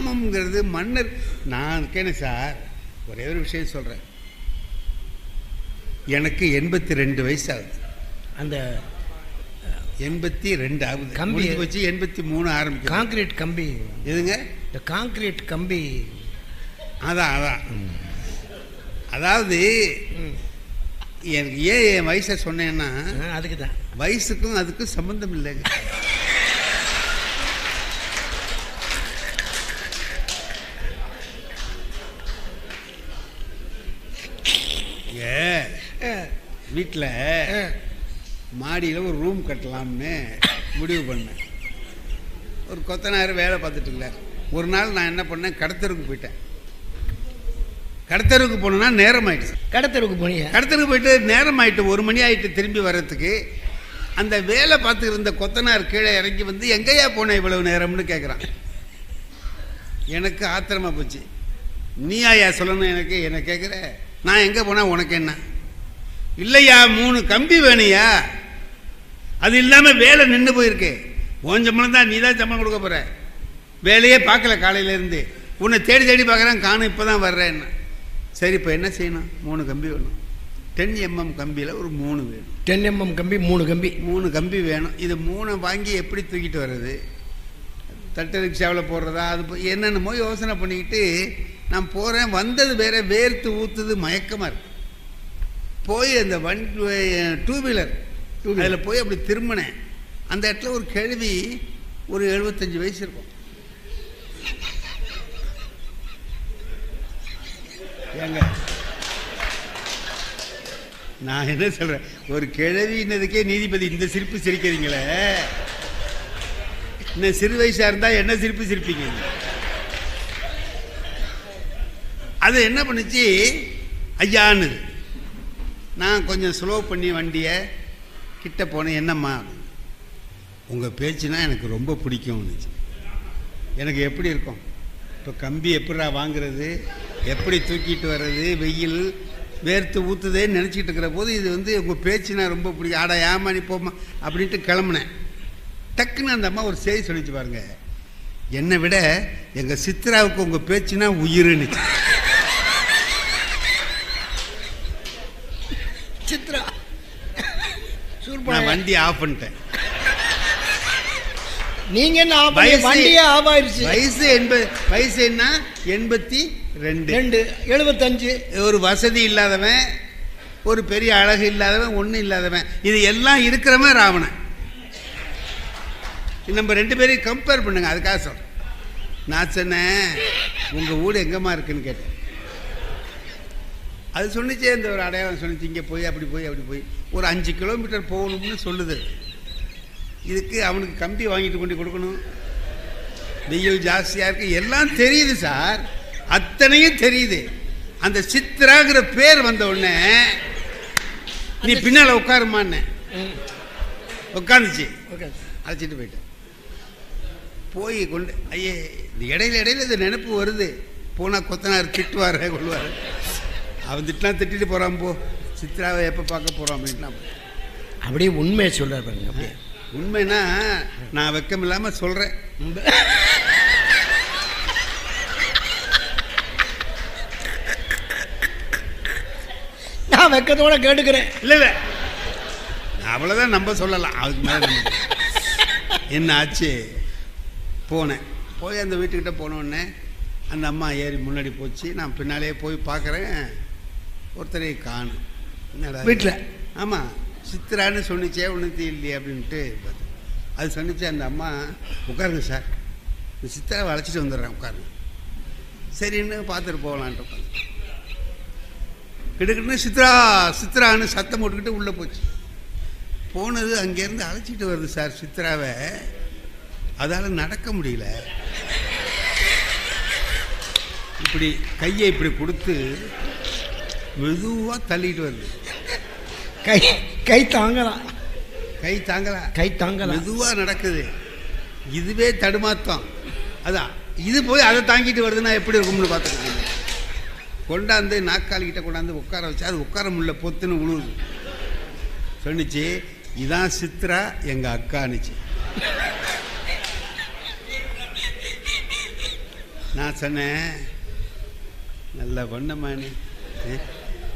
கிராமம்ங்கிறது மன்னர். நான் இருக்கேன்னு சார், ஒரே ஒரு விஷயம் சொல்கிறேன். எனக்கு 82 வயசு ஆகுது. அந்த 82 ஆகுது. கம்பி வச்சு 83 ஆரம்பிக்கும். காங்கிரீட் கம்பி எதுங்க? இந்த காங்கிரீட் கம்பி. அதான் அதாவது எனக்கு ஏன் என் வயசை சொன்னேன்னா, அதுக்கு தான் வயசுக்கும் அதுக்கும் சம்பந்தம் இல்லைங்க. வீட்டில் மாடியில் ஒரு ரூம் கட்டலாம்னு முடிவு பண்ணேன். ஒரு கொத்தனார் வேலை பார்த்துட்டு இல்லை. ஒரு நாள் நான் என்ன பண்ணேன், கடத்தருக்கு போயிட்டேன். கடத்தருக்கு போனோன்னா நேரம் ஆயிடுச்சு. கடத்தருக்கு போனீங்க? கடத்தருக்கு போயிட்டு நேரம் ஆயிட்டு, 1 மணி ஆயிட்டு. திரும்பி வர்றதுக்கு அந்த வேலை பார்த்துக்கிட்டு இருந்த கொத்தனார் கீழே இறங்கி வந்து, எங்கேயா போனேன் இவ்வளவு நேரம்னு கேட்குறான். எனக்கு ஆத்திரமா போச்சு. நீயா சொல்லணும் எனக்கு, என்ன கேட்குற? நான் எங்கே போனால் உனக்கு என்ன? இல்லையா 3 கம்பி வேணுயா, அது இல்லாமல் வேலை நின்று போயிருக்கு. உன் சம்பளம் தான், நீ தான் சம்பளம் கொடுக்க போகிற. வேலையே பார்க்கல காலையிலேருந்து, உன்னை தேடி தேடி பார்க்குறேன், காணும், இப்போ தான் வர்றேன். என்ன சரி, இப்போ என்ன செய்யணும்? 3 கம்பி வேணும். 10 mm கம்பியில் ஒரு 3 வேணும். 10 mm கம்பி 3 கம்பி வேணும். இது 3 வாங்கி எப்படி தூக்கிட்டு வர்றது? தட்டு ரிக்ஷாவில் போடுறதா? அது என்னென்னமோ யோசனை பண்ணிக்கிட்டு நான் போகிறேன். வந்தது வேற, வேர்த்து ஊற்றுது, மயக்கமாக இருக்கு. போய் அந்த 2 வீலர் அதில் போய் அப்படி திரும்பினேன். அந்த இடத்துல ஒரு கேள்வி, ஒரு 75 வயசு இருக்கும். ஏங்க நான் என்ன சொல்கிறேன், ஒரு கிழவின்னதுக்கே நீதிபதி இந்த சிரிப்பு சிரிக்கிறீங்களே, இன்னும் சிறு வயசாக இருந்தால் என்ன சிரிப்பு சிரிப்பீங்க? அது என்ன பண்ணுச்சு, ஐயான்னு. நான் கொஞ்சம் ஸ்லோ பண்ணி வண்டியை கிட்ட போனேன். என்னம்மா, உங்கள் பேச்சுனா எனக்கு ரொம்ப பிடிக்கும்னுச்சு. எனக்கு எப்படி இருக்கும், இப்போ கம்பி எப்படா வாங்குறது, எப்படி தூக்கிட்டு வர்றது, வெயில் வேர்த்து ஊற்றுதேன்னு நினச்சிட்டு இருக்கிற போது, இது வந்து உங்கள் பேச்சுனா ரொம்ப பிடிக்கும். ஆடா ஏமா நீ போமா அப்படின்ட்டு கிளம்புனேன். டக்குன்னு அந்த அம்மா ஒரு செய்தி சொல்லிச்சு பாருங்க, என்னை விட எங்கள் சித்ராவுக்கு உங்கள் பேச்சுனா உயிருன்னுச்சு. சித்ரா நான் வண்டி ஆஃப் பண்ணிட்டேன். நீங்க என்ன வண்டியே ஆஃப் ஆயிருச்சு? வயசு என்ன 82 75. ஒரு வசதி இல்லாதவன், ஒரு பெரிய அழகு இல்லாதவன், ஒன்றும் இல்லாதவன், இது எல்லாம் இருக்கிறவன் ராவணன். நம்ம 2 பேரையும் கம்பேர் பண்ணுங்க. அதுக்காக சொல்றேன். நான் சொன்னேன், உங்க வீடு எங்கம்மா இருக்குன்னு கேட்டேன். அது சொன்னிச்சே, இந்த ஒரு அடையாளம் சொன்னிச்சு, இங்கே போய் அப்படி போய் அப்படி போய் ஒரு 5 கிலோமீட்டர் போகணும்னு சொல்லுது. இதுக்கு அவனுக்கு கம்பி வாங்கிட்டு கொண்டு கொடுக்கணும், வெயில் ஜாஸ்தியாக இருக்கு, எல்லாம் தெரியுது சார், அத்தனையும் தெரியுது. அந்த சித்ராங்கிற பேர் வந்த உடனே நீ பின்னால் உட்காருமான்னு உட்காந்துச்சு. அழைச்சிட்டு போயிட்டேன். போய் கொண்டு ஐயே, இந்த இடையில இது நினைப்பு வருது. போனால் கொத்தனார் திட்டுவார், கொள்வார். அவன் திட்டினா திட்டிட்டு போகிறான், போ சித்ராவை எப்போ பார்க்க போகிறான் அப்படின்ட்டு. அப்படியே உண்மையை சொல்கிறார் பாருங்க. அப்படியே உண்மைன்னா நான் வெக்கம் இல்லாமல் சொல்கிறேன். நான் வெக்கத்தோட கேட்டுக்கிறேன். இல்லை அவ்வளோதான் நம்ம சொல்லலாம். அதுக்கு மேலே என்ன ஆச்சு, போனேன். போய் அந்த வீட்டுக்கிட்ட போனோடனே அந்த அம்மா ஏறி முன்னாடி போச்சு. நான் பின்னாலே போய் பார்க்குறேன், ஒருத்தரை காணும். என்னடா வீட்டில்? ஆமாம், சித்ரான்னு சொன்னிச்சே, ஒன்றுத்தி இல்லையே அப்படின்ட்டு. அது சொன்னிச்சு அந்த அம்மா, உட்காருங்க சார், இந்த சித்ராவை அழைச்சிட்டு வந்துடுறேன், உட்காருங்க. சரின்னு பார்த்துட்டு போகலான்ட்டு உட்காந்து கிட்டக்கிட்டு சித்ரான்னு சத்தம் போட்டுக்கிட்டு உள்ளே போச்சு. போனது அங்கேருந்து அழைச்சிட்டு வருது சார் சித்ராவை. அதால் நடக்க முடியல. இப்படி கையை இப்படி கொடுத்து மெதுவாக தள்ளிட்டு வருது. கை தாங்கலாம், மெதுவாக நடக்குது. இதுவே தடுமாத்தம். அதான் இது போய் அதை தாங்கிட்டு வருதுன்னா எப்படி இருக்கும்னு பார்த்துக்கோங்க. கொண்டாந்து நாக்காளிக்கிட்ட கொண்டாந்து உட்கார வச்சு, அது உட்கார முடியல, பொத்துன்னு உழுவுது. சொன்னிச்சு, இதான் சித்ரா எங்கள் அக்கானுச்சு. நான் சொன்னேன் நல்லா பண்ணம்மா நீ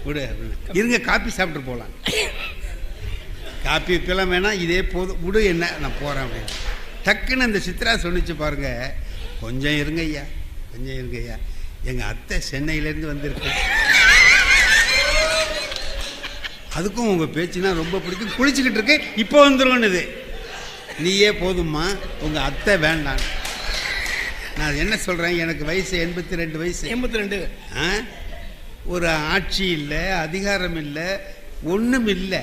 விடு அப்படின்னு. இருங்க காப்பி சாப்பிட்டு போகலாம். காப்பி இப்பெல்லாம் வேணாம், இதே போதும் விடு, என்ன நான் போகிறேன் அப்படின்னு. டக்குன்னு அந்த சித்ரா சொல்லிச்சு பாருங்க, கொஞ்சம் இருங்க ஐயா, கொஞ்சம் இருங்க ஐயா, எங்கள் அத்தை சென்னையிலேருந்து வந்திருக்கு, அதுக்கும் உங்கள் பேச்சுனா ரொம்ப பிடிக்கும், குளிச்சுக்கிட்டு இருக்கு, இப்போ வந்துருவனுது, நீயே போதும்மா, உங்கள் அத்தை வேண்டாம். நான் என்ன சொல்கிறேன், எனக்கு வயசு 82 வயசு. 82. ஒரு ஆட்சி இல்லை, அதிகாரம் இல்லை, ஒன்றும் இல்லை.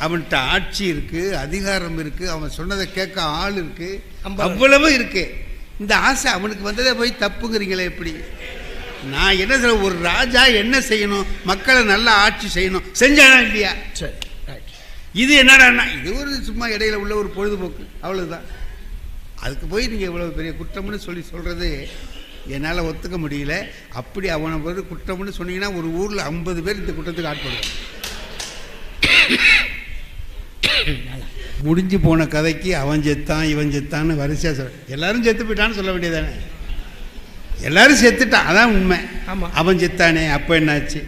அவன்கிட்ட ஆட்சி இருக்குது, அதிகாரம் இருக்குது, அவன் சொன்னதை கேட்க ஆள் இருக்குது, அவ்வளவு இருக்குது. இந்த ஆசை அவனுக்கு வந்ததை போய் தப்புங்கிறீங்களே எப்படி? நான் என்ன சொல்ல, ஒரு ராஜா என்ன செய்யணும், மக்களை நல்லா ஆட்சி செய்யணும், செஞ்சானா இல்லையா? சரி, இது என்னடா, இது ஒரு சும்மா இடையில உள்ள ஒரு பொழுதுபோக்கு, அவ்வளவுதான். அதுக்கு போய் நீங்கள் இவ்வளோ பெரிய குற்றம்னு சொல்கிறது என்னால் ஒத்துக்க முடியல. அப்படி அவனை வந்து குற்றம்னு சொன்னீங்கன்னா ஒரு ஊரில் 50 பேர் இந்த குற்றத்துக்கு ஆட்படுவாங்க. முடிஞ்சு போன கதைக்கு அவன் செத்தான் இவன் செத்தான்னு வரிசையாக சொல்ல, எல்லாரும் செத்து போயிட்டான்னு சொல்ல வேண்டியதானே? எல்லாரும் செத்துட்டான், அதான் உண்மை. ஆமாம், அவன் செத்தானே, அப்போ என்னாச்சு?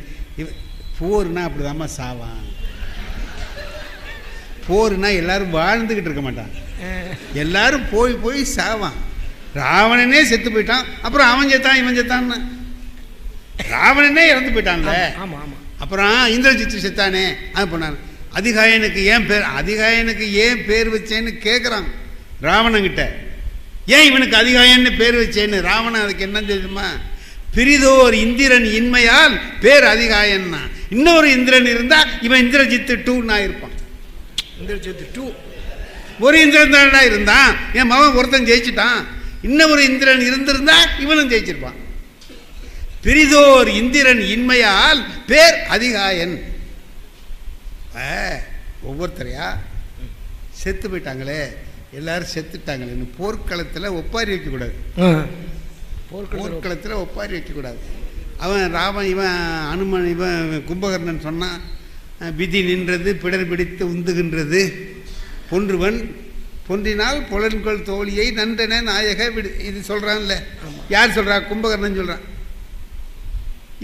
போர்னா அப்படிதாம்மா சாவான். போர்னா எல்லாரும் வாழ்ந்துக்கிட்டு இருக்க மாட்டான், எல்லாரும் போய் போய் சாவான். ராவணனே செத்து போயிட்டான், அப்புறம் அவன் செத்தான் இவன் செத்தான்னு, ராவணனே இறந்து போயிட்டான்ல. அப்புறம் இந்திரஜித்து செத்தானே, அது பண்ணான். அதிகாயனுக்கு ஏன் பேர், அதிகாயனுக்கு ஏன் பேர் வச்சேன்னு கேட்குறான் ராவணங்கிட்ட. ஏன் இவனுக்கு அதிகாயன்னு பேர் வச்சேன்னு. ராவணன் அதுக்கு என்ன தெரியுமா, பிரிதோர் இந்திரன் இன்மையால் பேர் அதிகாயன்னா. இன்னொரு இந்திரன் இருந்தால் இவன் இந்திரஜித்து 2ன்னா இருப்பான். இந்திரஜித்து 2 ஒரு இந்திரன் தானடா இருந்தான், என் மகன் ஒருத்தன் ஜெயிச்சுட்டான், இன்னொரு இந்திரன் இருந்திருந்தா இவனும் ஜெயிச்சிருப்பான். பிரிதோர் இந்திரன் இன்மையால் பேர் அதிகாயன். ஒவ்வொருத்தரையா செத்து போயிட்டாங்களே, எல்லாரும் செத்துட்டாங்களே, போர்க்களத்தில் ஒப்பாரி வைக்கக்கூடாது, போர்க்களத்தில் ஒப்பாரி வைக்கக்கூடாது. அவன் ராவன் இவன் அனுமன் இவன் கும்பகர்ணன் சொன்னான், விதி நின்றது பிடர் பிடித்து உந்துகின்றது, பொன்றுவன் பொன்றினால் புலன்கொள் தோழியை நன்றன நாயக விடு. இது சொல்கிறான்ல, யார் சொல்கிறா? கும்பகர்ணன் சொல்கிறான்.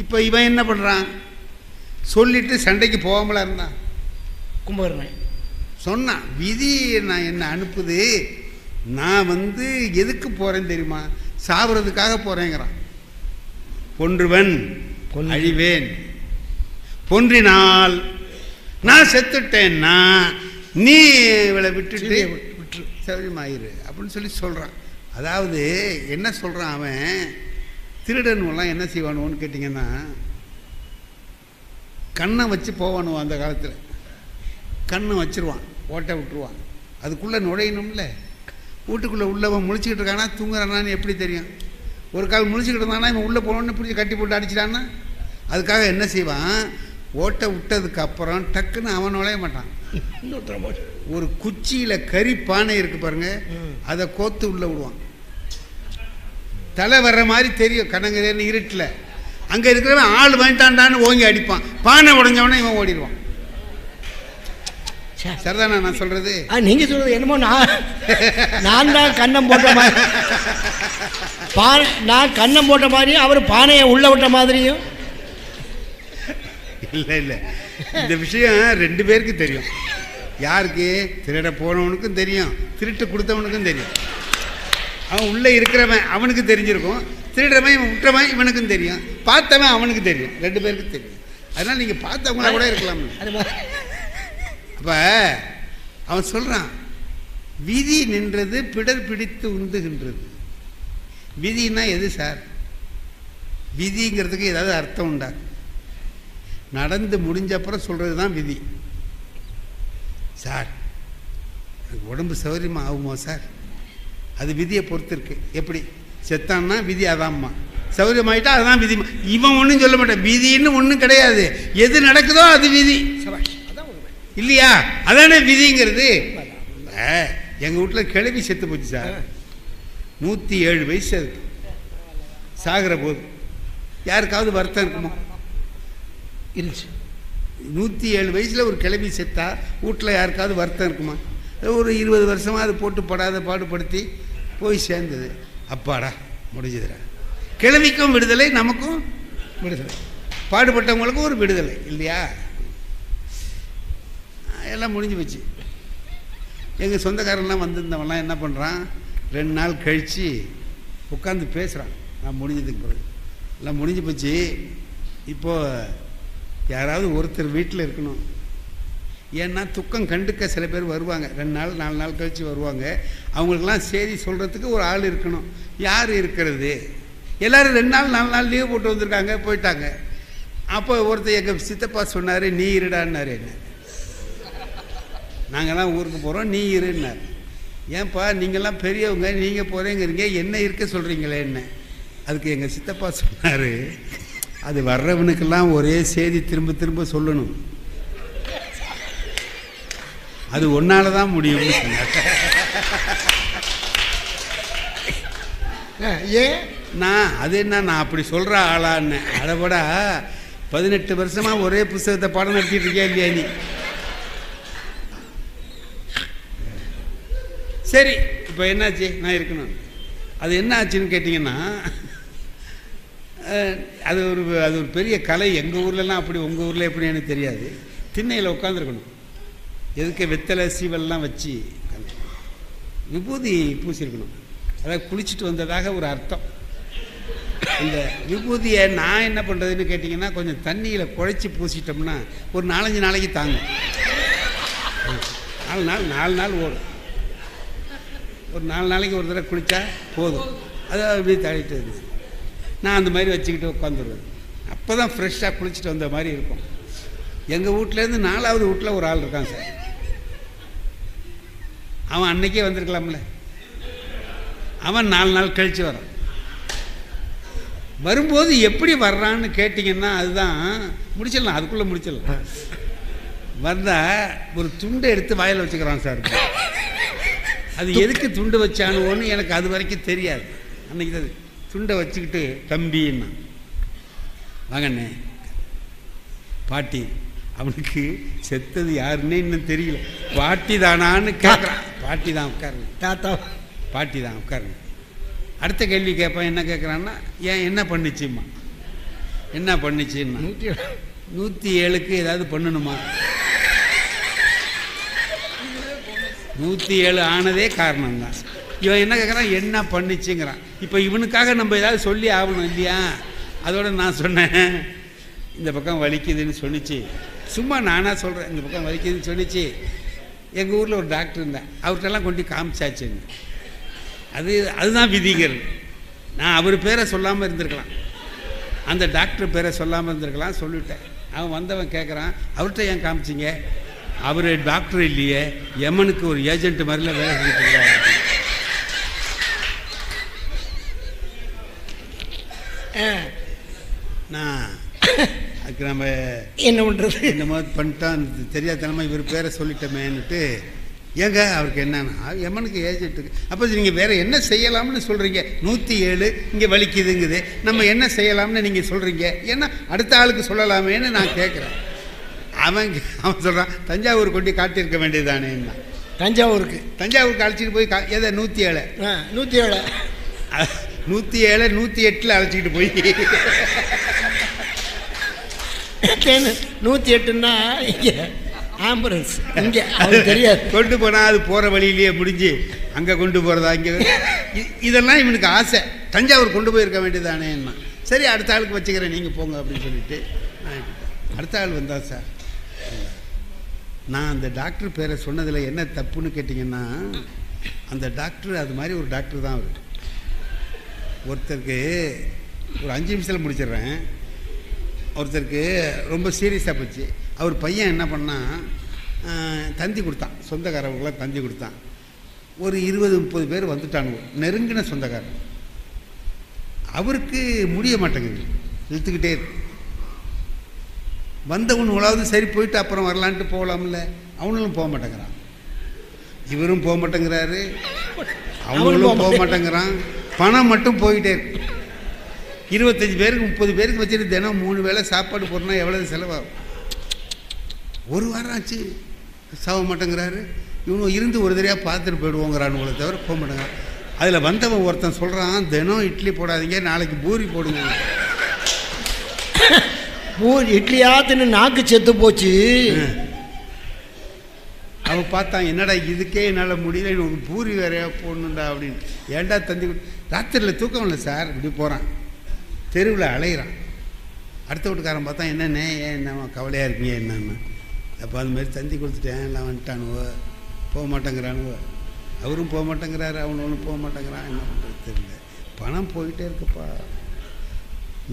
இப்போ இவன் என்ன பண்ணுறான், சொல்லிட்டு சண்டைக்கு போகாமல இருந்தான். கும்பகர்ணன் சொன்னான், விதி நான் என்ன அனுப்புது, நான் வந்து எதுக்கு போகிறேன்னு தெரியுமா, சாவறதுக்காக போகிறேங்கிறான். பொன்றுவன் அழிவேன், பொன்றினால் நான் செத்துட்டேன்னா நீ இவளை விட்டுட்டு சௌரியமாயிரு அப்படின்னு சொல்லி சொல்கிறான். அதாவது என்ன சொல்கிறான் அவன், திருடனுலாம் என்ன செய்வானுவோன்னு கேட்டிங்கன்னா, கண்ணை வச்சு போவானுவான். அந்த காலத்தில் கண்ணை வச்சிருவான், ஓட்டை விட்டுருவான், அதுக்குள்ளே நுழையணும்ல. வீட்டுக்குள்ளே உள்ளவன் முழிச்சிக்கிட்டு இருக்கானா தூங்குறானான்னு எப்படி தெரியும்? ஒரு கால் முழிச்சிக்கிட்டு இருந்தானா இவன் உள்ளே போனோன்னு பிடிச்சி கட்டி போட்டு அடிச்சிட்டான்னா, அதுக்காக என்ன செய்வான், ஓட்டை விட்டதுக்கு அப்புறம் டக்குன்னு அவன் நுழைய மாட்டான். ஒரு குச்சியில் கறி பானை இருக்கு பாருங்க, அதை கோத்து உள்ளே விடுவான். தலை வர்ற மாதிரி தெரியும் கணங்கரேன்னு இருட்டில். அங்கே இருக்கிறவன் ஆள் வாங்கிட்டான்டான்னு ஓங்கி அடிப்பான், பானை உடஞ்சவனே இவன் ஓடிடுவான். சரிதானா நான் சொல்றது? நீங்க சொல்றது என்னமோ நான் தான் கண்ணம் போட்ட மாதிரி, நான் கண்ணம் போட்ட மாதிரியும் அவர் பானையை உள்ள விட்ட மாதிரியும். இல்லை இல்லை, இந்த விஷயம் 2 பேருக்கு தெரியும். யாருக்கு? திருட போனவனுக்கும் தெரியும், திருட்டு கொடுத்தவனுக்கும் தெரியும். அவன் உள்ளே இருக்கிறவன் அவனுக்கு தெரிஞ்சிருக்கும், திருடுறவன் இவன் விட்டுறவன் இவனுக்கும் தெரியும், பார்த்தவன் அவனுக்கு தெரியும், 2 பேருக்கு தெரியும். அதனால் நீங்கள் பார்த்தவங்களா கூட இருக்கலாம். அப்போ அவன் சொல்கிறான், விதி நின்றது பிடர் பிடித்து உந்துகின்றது. விதின்னா எது சார்? விதிங்கிறதுக்கு ஏதாவது அர்த்தம் உண்டா? நடந்து முடிஞ்ச அப்புறம் சொல்கிறது தான் விதி. சார் எனக்கு உடம்பு சௌகரியமாக ஆகுமா சார்? அது விதியை பொறுத்து இருக்கு. எப்படி செத்தான்னா விதி அதாம்மா, சௌகரியமாயிட்டா அதுதான் விதி. இவன் ஒன்றும் சொல்ல மாட்டான், விதின்னு ஒன்றும் கிடையாது, எது நடக்குதோ அது விதி இல்லையா? அதானே விதிங்கிறது. எங்கள் வீட்டில் கிளவி செத்து போச்சு சார், 107 வயசு அதுக்கு. சாகிற போது யாருக்காவது வருத்தம் இருக்குமா? இருந்துச்சு. 107 வயசில் ஒரு கிளவி செத்தா வீட்டில் யாருக்காவது வருத்தம் இருக்குமா? ஒரு 20 வருஷமாக அது போட்டு படாத பாடுபடுத்தி போய் சேர்ந்தது. அப்பாடா முடிஞ்சதுடா கிழவிக்கும் விடுதலை, நமக்கும் விடுதலை, பாடுபட்டவங்களுக்கும் ஒரு விடுதலை இல்லையா? எல்லாம் முடிஞ்சு போச்சு. எங்கள் சொந்தக்காரன்லாம் வந்திருந்தவன்லாம் என்ன பண்ணுறான், 2 நாள் கழித்து உட்காந்து பேசுகிறான். நான் முடிஞ்சதுக்கு பிறகு எல்லாம் முடிஞ்சு போச்சு. இப்போது யாராவது ஒருத்தர் வீட்டில் இருக்கணும். ஏன்னா துக்கம் கண்டுக்க சில பேர் வருவாங்க, 2 நாள் 4 நாள் கழித்து வருவாங்க. அவங்களுக்கெல்லாம் செய்தி சொல்கிறதுக்கு ஒரு ஆள் இருக்கணும். யார் இருக்கிறது? எல்லோரும் 2 நாள் 4 நாள் லீவ் போட்டு வந்திருக்காங்க, போயிட்டாங்க. அப்போ ஒருத்தர் எங்கள் சித்தப்பா சொன்னார், நீ இருடான்னாரு. என்ன, நாங்கள்லாம் ஊருக்கு போகிறோம், நீ இருன்னார். ஏன்பா நீங்கள்லாம் பெரியவங்க, நீங்கள் போகிறேங்கிறீங்க, என்ன இருக்க சொல்கிறீங்களே என்ன? அதுக்கு எங்கள் சித்தப்பா சொன்னார், அது வர்றவனுக்கெல்லாம் ஒரே செய்தி திரும்ப திரும்ப சொல்லணும், அது ஒன்னால தான் முடியும்னு சொன்னார். ஏன் அது என்ன, நான் அப்படி சொல்கிற ஆளான்னு. அதைவிட 18 வருஷமாக ஒரே புத்தகத்தை பாடம் நடத்திட்டு இருக்கியா இல்லையா நீ? சரி, இப்போ என்னாச்சு, நான் இருக்கணும். அது என்ன ஆச்சுன்னு கேட்டிங்கன்னா, அது ஒரு பெரிய கலை. எங்கள் ஊர்லலாம் அப்படி, உங்கள் ஊரில் எப்படி எனக்கு தெரியாது. திண்ணையில் உட்காந்துருக்கணும், எதுக்கு வெத்தலை சீவல்லாம் வச்சு விபூதி பூசியிருக்கணும். அதாவது குளிச்சுட்டு வந்ததாக ஒரு அர்த்தம். இந்த விபூதியை நான் என்ன பண்ணுறதுன்னு கேட்டிங்கன்னா, கொஞ்சம் தண்ணியில் குழைச்சி பூசிட்டோம்னா ஒரு 4-5 நாளைக்கு தாங்கும். 4 நாள் ஓடும். ஒரு 4 நாளைக்கு ஒரு தடவை குளித்தா போதும். அது அப்படியே தள்ளிட்டு இருக்குது. நான் அந்த மாதிரி வச்சுக்கிட்டு உட்காந்துருவேன். அப்போ தான் ஃப்ரெஷ்ஷாக குளிச்சுட்டு வந்த மாதிரி இருக்கும். எங்கள் வீட்டிலேருந்து 4வது வீட்டில் ஒரு ஆள் இருக்கான் சார். அவன் அன்னைக்கே வந்திருக்கலாம்ல. அவன் 4 நாள் கழித்து வரான். வரும்போது எப்படி வர்றான்னு கேட்டிங்கன்னா, அதுதான் முடிச்சிடலாம், அதுக்குள்ளே முடிச்சிடலாம். வந்தால் ஒரு துண்டை எடுத்து வாயில் வச்சுக்கிறான் சார். அது எதுக்கு துண்டு வச்சானுவோன்னு எனக்கு அது வரைக்கும் தெரியாது. அன்றைக்கி தான் துண்டை வச்சுக்கிட்டு, தம்பின்னா வாங்கண்ணே பாட்டி, அவனுக்கு செத்தது யாருன்னே இன்னும் தெரியல, பாட்டி தானான்னு கேட்குறான். பாட்டி தான் உட்காருங்க, தாத்தா பாட்டி தான் உட்காருங்க. அடுத்த கேள்வி கேட்பான். என்ன கேட்குறான்னா, ஏன் என்ன பண்ணுச்சும்மா, என்ன பண்ணுச்சுன்னா, 107க்கு ஏதாவது பண்ணணுமா? 107 ஆனதே காரணம்தான். இவன் என்ன கேட்குறான், என்ன பண்ணிச்சுங்கிறான். இப்போ இவனுக்காக நம்ம ஏதாவது சொல்லி ஆகணும் இல்லையா? அதோட நான் சொன்னேன், இந்த பக்கம் வலிக்குதுன்னு சொன்னிச்சு. சும்மா நானாக சொல்கிறேன், இந்த பக்கம் வலிக்குதுன்னு சொன்னிச்சு. எங்கள் ஊரில் ஒரு டாக்டர் இருந்தேன், அவர்கிட்டலாம் கொண்டு காமிச்சாச்சுன்னு. அதுதான் விதிங்கிறது. நான் அவர் பேரை சொல்லாமல் இருந்திருக்கலாம், அந்த டாக்டர் பேரை சொல்லாமல் இருந்திருக்கலாம். சொல்லிவிட்டேன். அவன் வந்தவன் கேட்குறான், அவர்கிட்ட ஏன் காமிச்சிங்க? அவர் டாக்டர் இல்லையே, எமனுக்கு ஒரு ஏஜென்ட் மாதிரிலாம் வேலை செஞ்சுட்டு இருக்காரு. நான் அதுக்கு நம்ம என்ன பண்ணுறது, என்னமோ பண்ணிட்டான், தெரியாதனமா இவர் பேரை சொல்லிட்டோமேன்னுட்டு. ஏங்க அவருக்கு என்னன்னா, எமனுக்கு ஏஜென்ட்டுக்கு. அப்போ நீங்கள் வேறு என்ன செய்யலாம்னு சொல்கிறீங்க? 107 இங்கே வலிக்குதுங்குது, நம்ம என்ன செய்யலாம்னு நீங்கள் சொல்கிறீங்க? ஏன்னா அடுத்த ஆளுக்கு சொல்லலாமேன்னு நான் கேட்குறேன். அவன் சொல்கிறான், தஞ்சாவூர் கொண்டு காட்டியிருக்க வேண்டியதானே. தஞ்சாவூருக்கு அழைச்சிட்டு போய் எதை 107 108 அழைச்சிக்கிட்டு போய் 108ன்னா இங்கே ஆம்புலன்ஸ், இங்கே அது தெரியாது. கொண்டு போனால் அது போகிற வழியிலேயே முடிஞ்சு அங்கே கொண்டு போகிறதா, இங்கே இதெல்லாம் இவனுக்கு ஆசை. தஞ்சாவூர் கொண்டு போயிருக்க வேண்டியதானேன்னா, சரி அடுத்த ஆளுக்கு வச்சுக்கிறேன், நீங்கள் போங்க அப்படின்னு சொல்லிட்டு அடுத்த ஆள் வந்தா. சார், நான் அந்த டாக்டர் பேரை சொன்னதில் என்ன தப்புன்னு கேட்டிங்கன்னா, அந்த டாக்டர் அது மாதிரி ஒரு டாக்டர் தான் அவர். ஒருத்தருக்கு ஒரு 5 நிமிஷத்தில் முடிச்சிடுறேன். ஒருத்தருக்கு ரொம்ப சீரியஸாக போச்சு. அவர் பையன் என்ன பண்ணால், தந்தி கொடுத்தான், சொந்தக்காரவங்களாம் தந்தி கொடுத்தான். ஒரு 20-30 பேர் வந்துட்டானுங்க, நெருங்கின சொந்தக்காரன். அவருக்கு முடிய மாட்டேங்குது, இழுத்துக்கிட்டே இருக்கு. வந்தவனுங்களாவது சரி போயிட்டு அப்புறம் வரலான்ட்டு போகலாம்ல, அவனும் போக மாட்டேங்கிறான். இவரும் போக மாட்டேங்கிறாரு, அவங்களும் போக மாட்டேங்கிறான். பணம் மட்டும் போயிட்டே இருக்கு. 25 பேருக்கு 30 பேருக்கு வச்சுட்டு தினம் 3 வேளை சாப்பாடு போடணும், எவ்வளவு செலவாகும்? ஒரு வாரம் ஆச்சு, சாக மாட்டேங்கிறாரு. இவனும் இருந்து ஒரு தடவையாக பார்த்துட்டு போயிடுவோங்கிறானுங்களை தவிர போக மாட்டேங்கிறான். அதில் வந்தவன் ஒருத்தன் சொல்கிறான், தினம் இட்லி போடாதீங்க, நாளைக்கு பூரி போடுங்க. இட்லியா தின்னு நாக்கு செத்து போச்சு. அவன் பார்த்தான், என்னடா இதுக்கே என்னால் முடியல, ஒரு பூரி வேறையா போடணுண்டா அப்படின்னு. ஏன்டா தந்தி ராத்திரியில் தூக்கம் இல்லை சார். இப்படி போகிறான், தெருவில் அலையிறான். அடுத்த வீட்டுக்காரன் பார்த்தா, என்னண்ணே ஏன் என்ன கவலையாக இருக்கீங்க என்னன்னு. அப்போ அது மாதிரி தந்தி கொடுத்துட்டேன், எல்லாம் வந்துட்டானுவோ, போக மாட்டேங்கிறானுவோ. அவரும் போக மாட்டேங்கிறாரு, அவனும் போக மாட்டேங்கிறான். என்ன பண்ணுறது தெரியல, பணம் போயிட்டே இருக்குப்பா.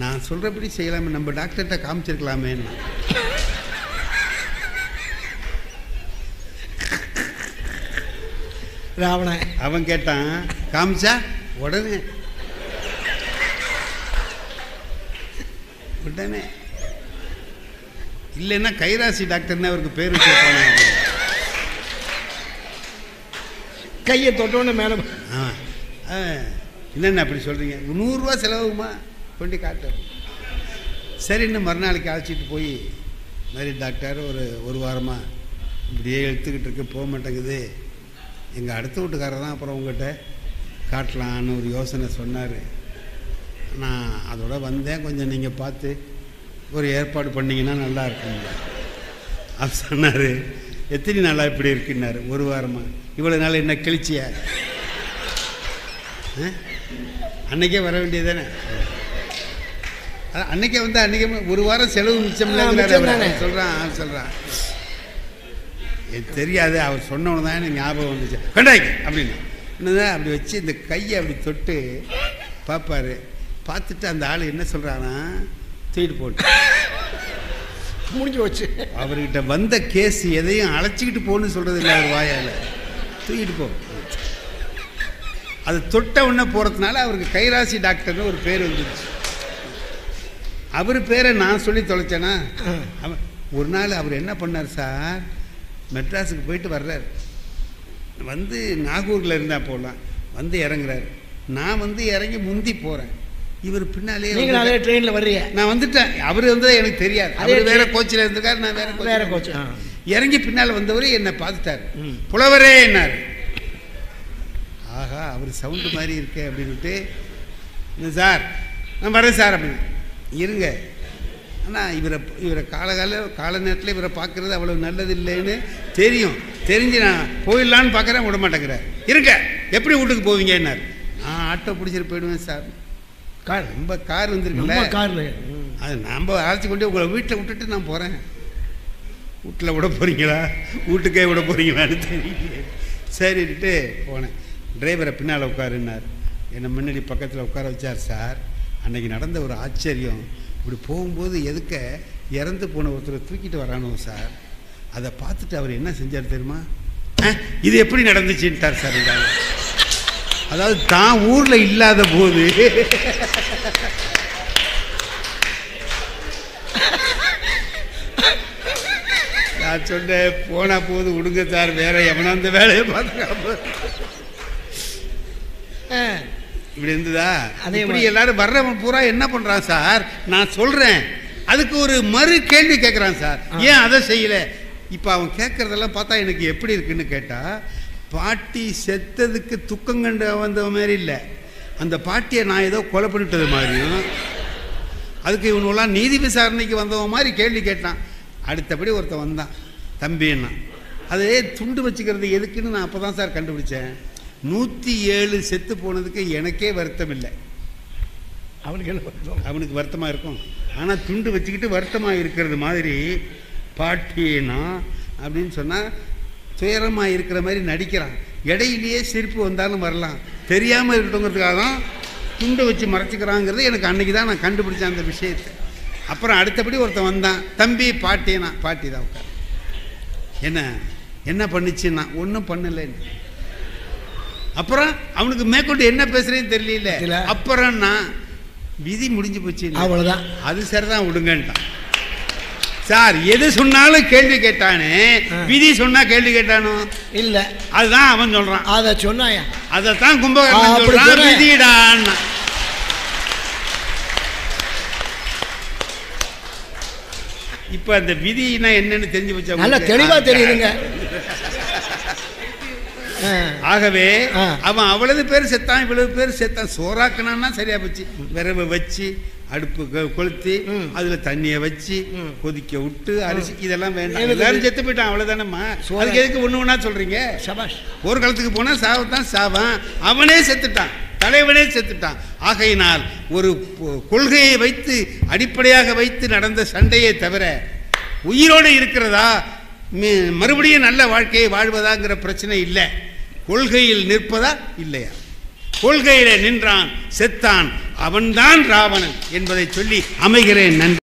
நான் சொல்கிறபடி செய்யலாமே, நம்ம டாக்டர்கிட்ட காமிச்சிருக்கலாமே. ராவண அவன் கேட்டான், காமிச்சா உடனே உடனே இல்லைன்னா கைராசி டாக்டர்னு அவருக்கு பேர் வச்சிருப்பாங்க. கையை தொட்டோன்னு மேலே. என்னென்ன அப்படி சொல்கிறீங்க, 100 ரூபா செலவுமா கொண்டு காட்டு. சரின்னு மறுநாளைக்கு அழைச்சிட்டு போய், மாதிரி டாக்டர் ஒரு வாரமாக இப்படியே எடுத்துக்கிட்டு இருக்கு, போக மாட்டேங்குது. எங்கள் அடுத்த வீட்டுக்காரர் தான் அப்புறம் உங்கள்கிட்ட காட்டலான்னு ஒரு யோசனை சொன்னார். நான் அதோட வந்தேன், கொஞ்சம் நீங்கள் பார்த்து ஒரு ஏற்பாடு பண்ணிங்கன்னா நல்லா இருக்குங்க. அது சொன்னார். எத்தனை நாளாக இப்படி இருக்குன்னாரு. 1 வாரமாக. இவ்வளோ நாள் என்ன கிழிச்சியா? அன்னைக்கே வர வேண்டியது தானே. அன்னைக்கே வந்து அன்னைக்கே 1 வாரம் செலவு மிச்சம் சொல்கிறான். எனக்கு தெரியாது, அவர் சொன்னவனு தான் எனக்கு ஞாபகம் வந்துச்சு. கண்டாய்க்கு அப்படின்னு என்னதான் அப்படி வச்சு இந்த கையை அப்படி தொட்டு பார்ப்பார். பார்த்துட்டு அந்த ஆள் என்ன சொல்கிறான்னா, தூக்கிட்டு போட்டு முடிஞ்சு வச்சு. அவர்கிட்ட வந்த கேஸ் எதையும் அழைச்சிக்கிட்டு போகணுன்னு சொல்கிறது இல்லை, அவர் வாயால் தூக்கிட்டு போ. அது தொட்ட உடனே போகிறதுனால அவருக்கு கைராசி டாக்டர்னு ஒரு பேர் வந்துடுச்சு. அவர் பேரை நான் சொல்லி தொலைச்சேன்னா. ஒரு நாள் அவர் என்ன பண்ணார் சார், மெட்ராஸுக்கு போயிட்டு வர்றார். வந்து நாகூரில் இருந்தால் போகலாம், வந்து இறங்குறாரு. நான் வந்து இறங்கி முந்தி போகிறேன், இவர் பின்னாலே. ட்ரெயினில் வர்றீங்க, நான் வந்துட்டேன். அவர் வந்து எனக்கு தெரியாது, அவர் வேற கோச்சில் இருந்திருக்காரு, நான் வேற கோச்சு. இறங்கி பின்னால் வந்தவர் என்னை பார்த்துட்டார். புலவரே என்னார். ஆஹா, அவர் சவுண்டு மாதிரி இருக்கே அப்படின்ட்டு, சார் நான் வரேன் சார் அப்படின்னு. இருங்க, ஆனால் இவரை கால நேரத்தில் இவரை பார்க்குறது அவ்வளோ நல்லது இல்லைன்னு தெரிஞ்சு நான் போயிடலான்னு பார்க்குறேன், விட மாட்டேங்கிறார். இருங்க, எப்படி வீட்டுக்கு போவீங்கன்னார். நான் ஆட்டோ பிடிச்சிட்டு போயிடுவேன் சார். ரொம்ப கார் வந்துருக்குல்ல, காரில் அது நம்ம அழைச்சி கொண்டு உங்களை வீட்டில் விட்டுட்டு நான் போகிறேன். வீட்டில் விட போகிறீங்களா, வீட்டுக்கே விட போகிறீங்களான்னு தெரியல. சரின்ட்டு போனேன். டிரைவரை பின்னால் உட்காருன்னார். என்னை முன்னாடி பக்கத்தில் உட்கார வச்சார். சார், அன்றைக்கி நடந்த ஒரு ஆச்சரியம். இப்படி போகும்போது எதுக்க இறந்து போன ஒருத்தரை தூக்கிட்டு வரானோ சார், அதை பார்த்துட்டு அவர் என்ன செஞ்சார் தெரியுமா, இது எப்படி நடந்துச்சுன்ட்டார் சார். அதாவது தான் ஊரில் இல்லாத போது நான் சொன்னேன், போனா போது விடுங்க சார், வேற எவனா அந்த வேலையை பார்த்துக்காம இப்படி இருந்ததா. இப்படி எல்லாரும் வர்றவன் பூரா என்ன பண்றான் சார், நான் சொல்றேன் அதுக்கு ஒரு மறு கேள்வி கேட்குறான் சார், ஏன் அதை செய்யல. இப்போ அவன் கேட்கறதெல்லாம் பார்த்தா எனக்கு எப்படி இருக்குன்னு கேட்டா, பாட்டி செத்ததுக்கு துக்கம் கண்டு வந்த மாதிரி இல்லை, அந்த பாட்டியை நான் ஏதோ கொலை பண்ணிட்டது மாதிரியும், அதுக்கு இவனெல்லாம் நீதி விசாரணைக்கு வந்தவன் மாதிரி கேள்வி கேட்டான். அடுத்தபடி ஒருத்தன் வந்தான், தம்பின்னா. அதே துண்டு வச்சுக்கிறது எதுக்குன்னு நான் அப்போ தான் சார் கண்டுபிடிச்சேன். 107 செத்து போனதுக்கு எனக்கே வருத்தம் இல்லை, அவனுக்கு வருத்தமாக இருக்கும். ஆனால் துண்டு வச்சுக்கிட்டு வருத்தமாக இருக்கிறது மாதிரி பாட்டினா அப்படின்னு சொன்னால் துயரமாக இருக்கிற மாதிரி நடிக்கிறான். இடையிலேயே சிரிப்பு வந்தாலும் வரலாம், தெரியாமல் இருக்கட்டுங்கிறதுக்காக தான் துண்டை வச்சு மறைச்சிக்கிறாங்கிறது எனக்கு அன்றைக்கி தான் நான் கண்டுபிடிச்சேன் அந்த விஷயத்தை. அப்புறம் அடுத்தபடி ஒருத்தன் வந்தான், தம்பி பாட்டினா. பாட்டி தான் உட்கார். என்ன பண்ணிச்சுன்னா, ஒன்றும் பண்ணலைன்னு. அப்புறம் அவனுக்கு மேற்கொண்டு என்ன பேசுறேன்னு தெரியல. அப்புறம் நான் விதி முடிஞ்சு போச்சு, அவ்வளோதான், அது சரிதான் விடுங்கன்ட்டான். சார், எது சொன்னாலும் கேள்வி கேட்டானே, விதி சொன்னா கேள்வி கேட்டானோ இல்லை, அதுதான் அவன் சொல்றான். அதை சொன்னாயா, அதைத்தான் கும்பகர்ணன் சொல்றான், விதிடான். இப்ப அந்த விதினா என்னன்னு தெரிஞ்சு வச்சா நல்லா தெளிவா தெரியுதுங்க. ஆகவே அவன் அவ்வளவு பேர் செத்தான், இவ்வளவு பேர் செத்தான். சோறாக்குனான்னா சரியா போச்சு. விரவை வச்சு அடுப்பு கொளுத்தி அதுல தண்ணியை வச்சு கொதிக்க விட்டு அரிசி இதெல்லாம் வேண்டாம். எல்லாரும் செத்து போயிட்டான், அவ்வளவுதானம்மா. அதுக்கு எதுக்கு ஒண்ணு ஒண்ணா சொல்றீங்க? ஒரு காலத்துக்கு போனா சாவத்தான் சாவான். அவனே செத்துட்டான், தலைவனே செத்துட்டான். ஆகையினால் ஒரு கொள்கையை வைத்து அடிப்படையாக வைத்து நடந்த சண்டையை தவிர உயிரோடு இருக்கிறதா மறுபடியும் நல்ல வாழ்க்கையை வாழ்வதாங்கிற பிரச்சனை இல்லை. கொள்கையில் நிற்பதா இல்லையா? கொள்கையில நின்றான், செத்தான், அவன்தான் ராவணன் என்பதை சொல்லி அமைகிறேன். நன்றி.